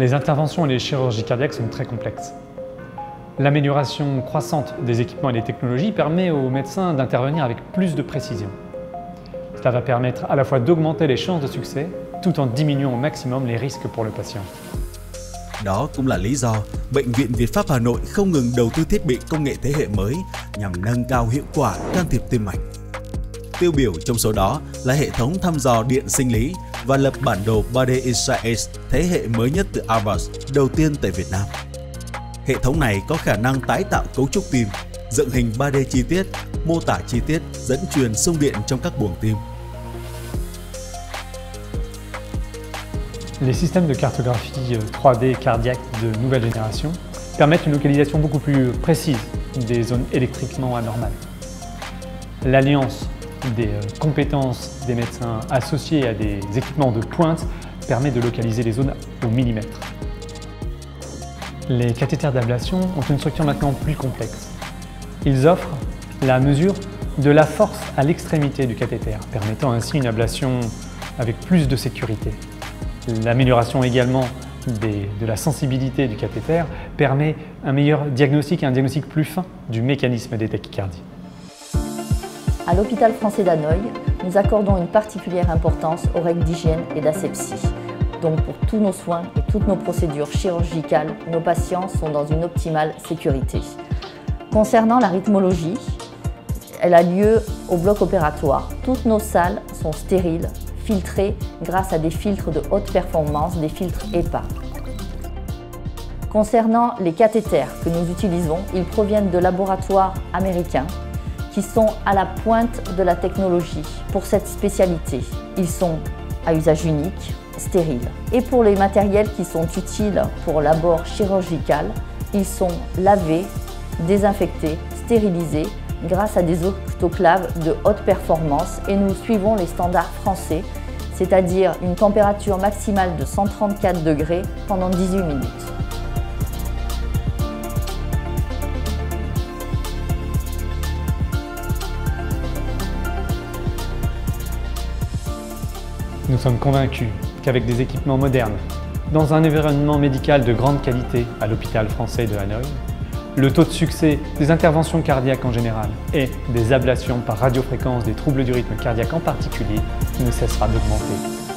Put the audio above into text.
Les interventions et les chirurgies cardiaques sont très complexes. L'amélioration croissante des équipements et des technologies permet aux médecins d'intervenir avec plus de précision. Cela va permettre à la fois d'augmenter les chances de succès tout en diminuant au maximum les risques pour le patient. Đó cũng là lý do Bệnh viện Việt Pháp Hà Nội không ngừng đầu tư thiết bị công nghệ thế hệ mới nhằm nâng cao hiệu quả can thiệp tim mạch. Tiêu biểu trong số đó là hệ thống thăm dò điện sinh lý và lập bản đồ 3D Insight thế hệ mới nhất từ Airbus đầu tiên tại Việt Nam. Hệ thống này có khả năng tái tạo cấu trúc tim, dựng hình 3D chi tiết, mô tả chi tiết, dẫn truyền xung điện trong các buồng tim. Les systèmes de cartographie 3D cardiaque de nouvelle génération permettent une localisation beaucoup plus précise des zones électriquement anormales. L'alliance des compétences des médecins associées à des équipements de pointe permet de localiser les zones au millimètre. Les cathéters d'ablation ont une structure maintenant plus complexe. Ils offrent la mesure de la force à l'extrémité du cathéter, permettant ainsi une ablation avec plus de sécurité. L'amélioration également de la sensibilité du cathéter permet un meilleur diagnostic et un diagnostic plus fin du mécanisme des tachycardies. À l'hôpital français d'Hanoï, nous accordons une particulière importance aux règles d'hygiène et d'asepsie. Donc pour tous nos soins et toutes nos procédures chirurgicales, nos patients sont dans une optimale sécurité. Concernant la rythmologie, elle a lieu au bloc opératoire. Toutes nos salles sont stériles, filtrées grâce à des filtres de haute performance, des filtres EPA. Concernant les cathéters que nous utilisons, ils proviennent de laboratoires américains qui sont à la pointe de la technologie pour cette spécialité. Ils sont à usage unique, stériles. Et pour les matériels qui sont utiles pour l'abord chirurgical, ils sont lavés, désinfectés, stérilisés grâce à des autoclaves de haute performance et nous suivons les standards français, c'est-à-dire une température maximale de 134 degrés pendant 18 minutes. Nous sommes convaincus qu'avec des équipements modernes, dans un environnement médical de grande qualité à l'hôpital français de Hanoï, le taux de succès des interventions cardiaques en général et des ablations par radiofréquence des troubles du rythme cardiaque en particulier ne cessera d'augmenter.